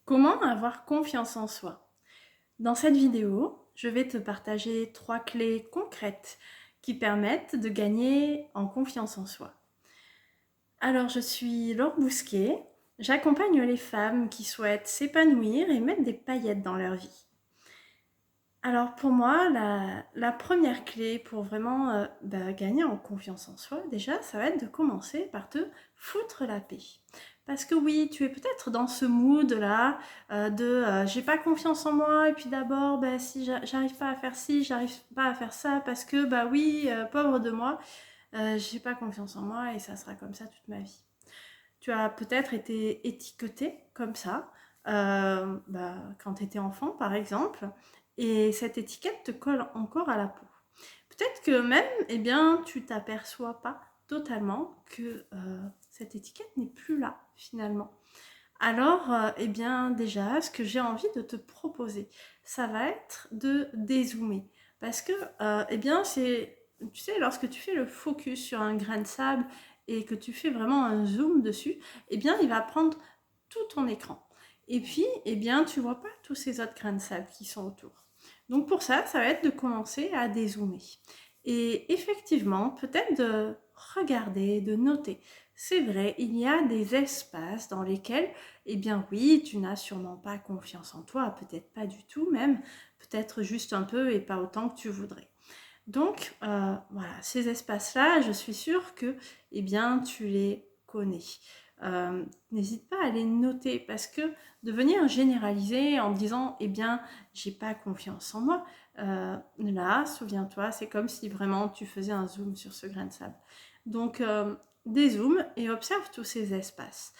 Comment avoir confiance en soi? Dans cette vidéo, je vais te partager 3 clés concrètes qui permettent de gagner en confiance en soi. Alors, je suis Laure Bousquet, j'accompagne les femmes qui souhaitent s'épanouir et mettre des paillettes dans leur vie. Alors pour moi, la première clé pour vraiment gagner en confiance en soi, déjà, ça va être de commencer par te foutre la paix. Parce que oui, tu es peut-être dans ce mood-là j'ai pas confiance en moi et puis d'abord, si j'arrive pas à faire ci, j'arrive pas à faire ça parce que oui, pauvre de moi, j'ai pas confiance en moi et ça sera comme ça toute ma vie. Tu as peut-être été étiqueté comme ça quand tu étais enfant, par exemple, et cette étiquette te colle encore à la peau. Peut-être que même, tu t'aperçois pas totalement que cette étiquette n'est plus là, finalement. Alors, déjà, ce que j'ai envie de te proposer, ça va être de dézoomer. Parce que, tu sais, lorsque tu fais le focus sur un grain de sable et que tu fais vraiment un zoom dessus, il va prendre tout ton écran. Et puis, tu vois pas tous ces autres grains de sable qui sont autour. Donc pour ça, ça va être de commencer à dézoomer. Et effectivement, peut-être de regarder, de noter. C'est vrai, il y a des espaces dans lesquels oui, tu n'as sûrement pas confiance en toi, peut-être pas du tout même, peut-être juste un peu et pas autant que tu voudrais. Donc, voilà, ces espaces-là, je suis sûre que, tu les connais. N'hésite pas à les noter parce que de venir généraliser en disant, j'ai pas confiance en moi, là, souviens-toi, c'est comme si vraiment tu faisais un zoom sur ce grain de sable. Donc, dézoome et observe tous ces espaces.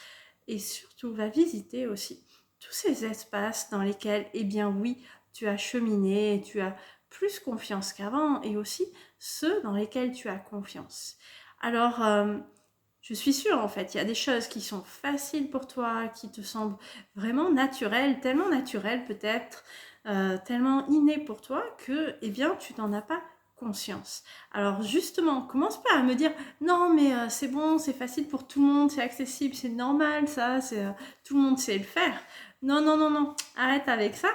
Et surtout, va visiter aussi tous ces espaces dans lesquels, oui, tu as cheminé, tu as plus confiance qu'avant, et aussi ceux dans lesquels tu as confiance. Alors, je suis sûre, en fait, il y a des choses qui sont faciles pour toi, qui te semblent vraiment naturelles, tellement naturelles peut-être, tellement innées pour toi que, tu n'en as pas conscience. Alors justement, commence pas à me dire non mais c'est bon, c'est facile pour tout le monde, c'est accessible, c'est normal ça, tout le monde sait le faire. Non, non, non, non, arrête avec ça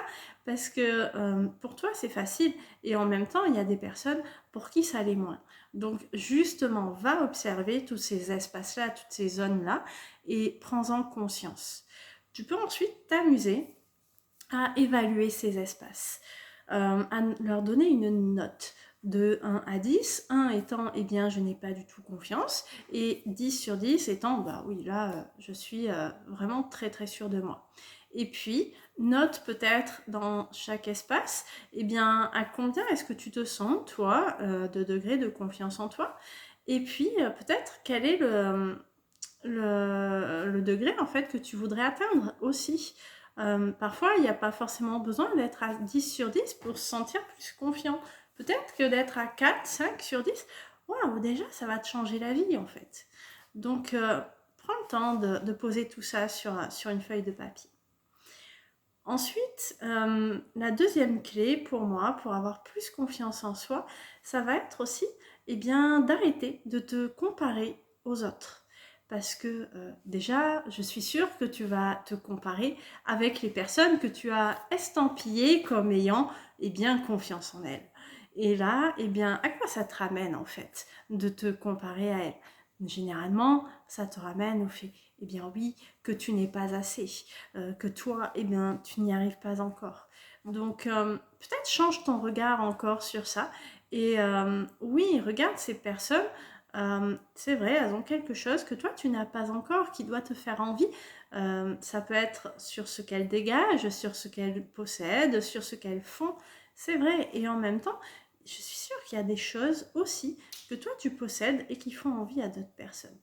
parce que pour toi c'est facile et en même temps il y a des personnes pour qui ça l'est moins. Donc justement, va observer tous ces espaces-là, toutes ces zones-là et prends-en conscience. Tu peux ensuite t'amuser à évaluer ces espaces, à leur donner une note de 1 à 10, 1 étant je n'ai pas du tout confiance et 10 sur 10 étant oui là je suis vraiment très très sûre de moi. Et puis note peut-être dans chaque espace à combien est-ce que tu te sens toi de degré de confiance en toi et puis peut-être quel est le degré en fait que tu voudrais atteindre aussi. Parfois, il n'y a pas forcément besoin d'être à 10 sur 10 pour se sentir plus confiant. Peut-être que d'être à 4, 5 sur 10, waouh, déjà, ça va te changer la vie, en fait. Donc, prends le temps de poser tout ça sur une feuille de papier. Ensuite, la deuxième clé pour moi, pour avoir plus confiance en soi, ça va être aussi d'arrêter de te comparer aux autres. Parce que déjà, je suis sûre que tu vas te comparer avec les personnes que tu as estampillées comme ayant confiance en elles. Et là, à quoi ça te ramène en fait de te comparer à elles? Généralement, ça te ramène au fait, oui, que tu n'es pas assez, que toi, tu n'y arrives pas encore. Donc, peut-être change ton regard encore sur ça. Et oui, regarde ces personnes, c'est vrai, elles ont quelque chose que toi, tu n'as pas encore, qui doit te faire envie. Ça peut être sur ce qu'elles dégagent, sur ce qu'elles possèdent, sur ce qu'elles font. C'est vrai. Et en même temps, je suis sûre qu'il y a des choses aussi que toi, tu possèdes et qui font envie à d'autres personnes.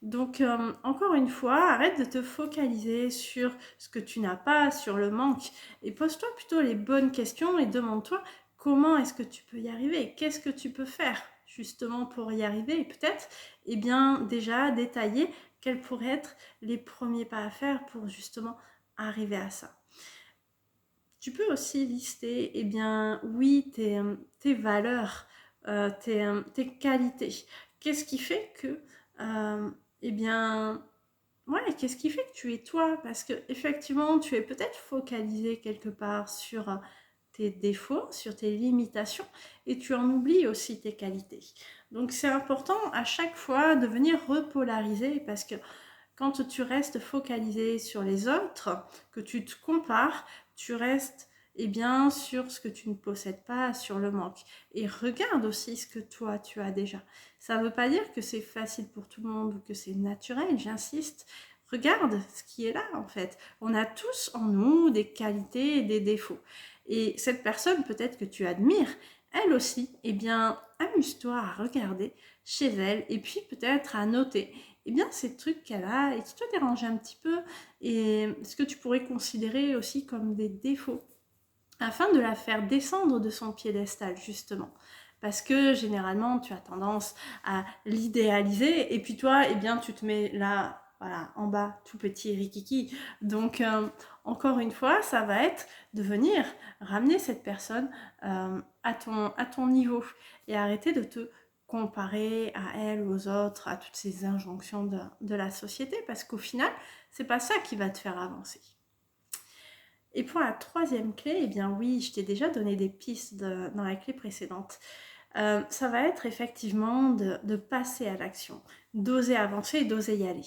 Donc, encore une fois, arrête de te focaliser sur ce que tu n'as pas, sur le manque, et pose-toi plutôt les bonnes questions et demande-toi comment est-ce que tu peux y arriver, qu'est-ce que tu peux faire justement pour y arriver, et peut-être, déjà détailler quels pourraient être les premiers pas à faire pour justement arriver à ça. Tu peux aussi lister, oui, tes valeurs, tes qualités. Qu'est-ce qui fait que, ouais, qu'est-ce qui fait que tu es toi? Parce que effectivement, tu es peut-être focalisé quelque part sur tes défauts, sur tes limitations, et tu en oublies aussi tes qualités. Donc c'est important à chaque fois de venir repolariser, parce que quand tu restes focalisé sur les autres, que tu te compares, tu restes bien sur ce que tu ne possèdes pas, sur le manque. Et regarde aussi ce que toi tu as déjà. Ça ne veut pas dire que c'est facile pour tout le monde ou que c'est naturel, j'insiste. Regarde ce qui est là en fait. On a tous en nous des qualités et des défauts. Et cette personne peut-être que tu admires, elle aussi, amuse-toi à regarder chez elle et puis peut-être à noter ces trucs qu'elle a et qui te dérangent un petit peu et ce que tu pourrais considérer aussi comme des défauts afin de la faire descendre de son piédestal justement. Parce que généralement, tu as tendance à l'idéaliser et puis toi, tu te mets là, voilà, en bas, tout petit, rikiki. Donc, encore une fois, ça va être de venir ramener cette personne à ton niveau et arrêter de te comparer à elle, aux autres, à toutes ces injonctions de la société parce qu'au final, c'est pas ça qui va te faire avancer. Et pour la troisième clé, oui, je t'ai déjà donné des pistes dans la clé précédente. Ça va être effectivement de passer à l'action, d'oser avancer et d'oser y aller.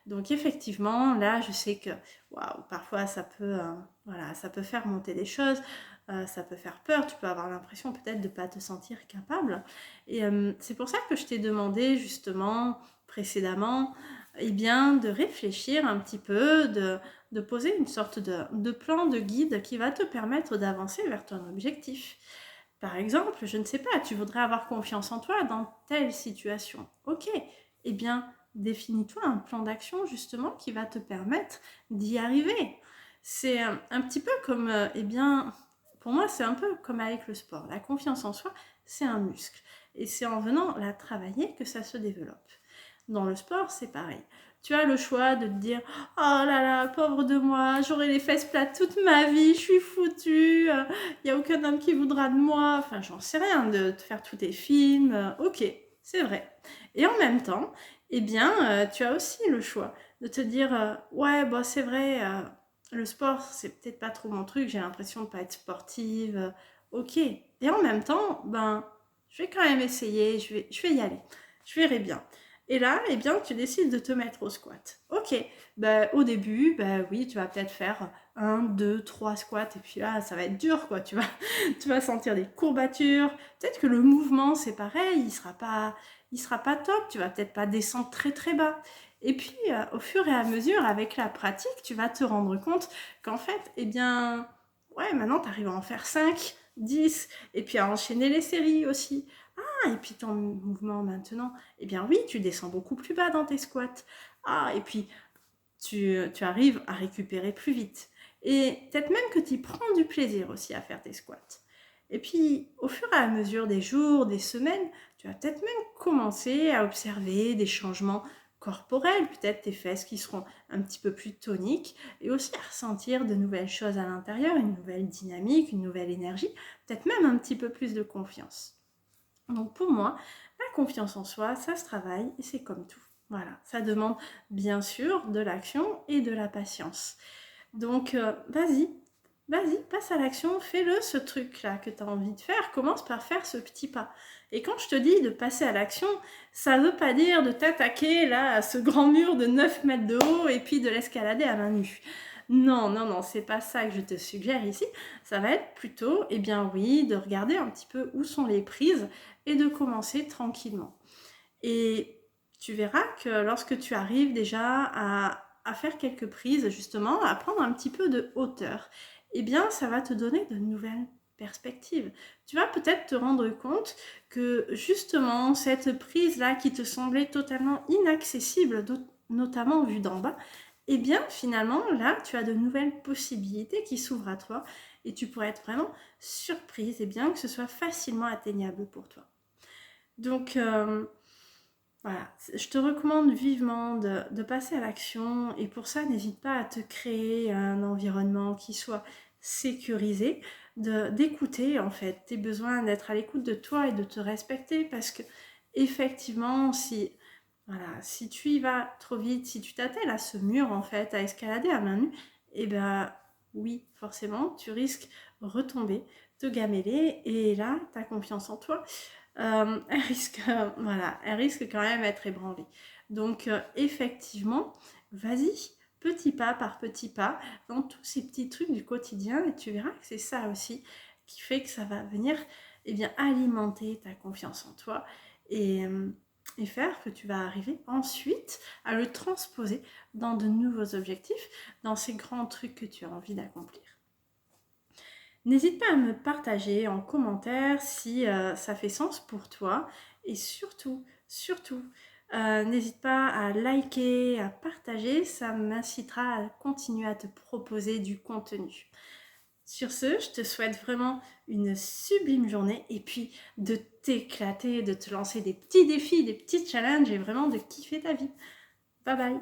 Donc effectivement, là, je sais que waouh, parfois ça peut, ça peut faire monter des choses, ça peut faire peur, tu peux avoir l'impression peut-être de ne pas te sentir capable. Et c'est pour ça que je t'ai demandé justement précédemment de réfléchir un petit peu, de poser une sorte de plan de guide qui va te permettre d'avancer vers ton objectif. Par exemple, je ne sais pas, tu voudrais avoir confiance en toi dans telle situation. Ok, définis-toi un plan d'action justement qui va te permettre d'y arriver. C'est un petit peu comme, pour moi, c'est un peu comme avec le sport. La confiance en soi, c'est un muscle. Et c'est en venant la travailler que ça se développe. Dans le sport, c'est pareil. Tu as le choix de te dire « Oh là là, pauvre de moi, j'aurai les fesses plates toute ma vie, je suis foutue, il n'y a aucun homme qui voudra de moi. » Enfin, j'en sais rien, de te faire tous tes films. Ok, c'est vrai. Et en même temps, tu as aussi le choix de te dire Ouais, bon, c'est vrai, le sport, c'est peut-être pas trop mon truc, j'ai l'impression de pas être sportive. Ok. Et en même temps, je vais quand même essayer, je vais y aller. Je verrai bien. Et là, tu décides de te mettre au squat. Ok, au début, oui, tu vas peut-être faire 1, 2, 3 squats, et puis là, ça va être dur, quoi. Tu vas sentir des courbatures. Peut-être que le mouvement, c'est pareil, il sera pas top. Tu vas peut-être pas descendre très très bas. Et puis, au fur et à mesure, avec la pratique, tu vas te rendre compte qu'en fait, ouais, maintenant, tu arrives à en faire 5, 10, et puis à enchaîner les séries aussi. Ah, et puis ton mouvement maintenant, oui, tu descends beaucoup plus bas dans tes squats. Ah, et puis tu arrives à récupérer plus vite. Et peut-être même que tu prends du plaisir aussi à faire tes squats. Et puis, au fur et à mesure des jours, des semaines, tu vas peut-être même commencer à observer des changements corporels, peut-être tes fesses qui seront un petit peu plus toniques, et aussi à ressentir de nouvelles choses à l'intérieur, une nouvelle dynamique, une nouvelle énergie, peut-être même un petit peu plus de confiance. Donc pour moi, la confiance en soi, ça se travaille et c'est comme tout. Voilà, ça demande bien sûr de l'action et de la patience. Donc vas-y, passe à l'action, fais-le ce truc-là que tu as envie de faire, commence par faire ce petit pas. Et quand je te dis de passer à l'action, ça ne veut pas dire de t'attaquer là à ce grand mur de 9 mètres de haut et puis de l'escalader à main nue. Non, non, non, c'est pas ça que je te suggère ici. Ça va être plutôt, oui, de regarder un petit peu où sont les prises et de commencer tranquillement. Et tu verras que lorsque tu arrives déjà à faire quelques prises, justement, à prendre un petit peu de hauteur, ça va te donner de nouvelles perspectives. Tu vas peut-être te rendre compte que justement, cette prise-là qui te semblait totalement inaccessible, notamment vue d'en bas, finalement, là, tu as de nouvelles possibilités qui s'ouvrent à toi et tu pourrais être vraiment surprise que ce soit facilement atteignable pour toi. Donc, voilà, je te recommande vivement de passer à l'action et pour ça, n'hésite pas à te créer un environnement qui soit sécurisé, d'écouter en fait tes besoins, d'être à l'écoute de toi et de te respecter parce que effectivement, si Voilà, si tu y vas trop vite, si tu t'attelles à ce mur en fait, à escalader à main nue, eh ben oui, forcément, tu risques de retomber, te gameler, et là, ta confiance en toi, elle risque, voilà, elle risque quand même d'être ébranlée. Donc effectivement, vas-y, petit pas par petit pas, dans tous ces petits trucs du quotidien, et tu verras que c'est ça aussi qui fait que ça va venir, eh bien, alimenter ta confiance en toi, et, euh, et faire que tu vas arriver ensuite à le transposer dans de nouveaux objectifs, dans ces grands trucs que tu as envie d'accomplir. N'hésite pas à me partager en commentaire si ça fait sens pour toi, et surtout, n'hésite pas à liker, à partager, ça m'incitera à continuer à te proposer du contenu. Sur ce, je te souhaite vraiment une sublime journée, et puis de t'éclater, de te lancer des petits défis, des petits challenges, et vraiment de kiffer ta vie. Bye bye!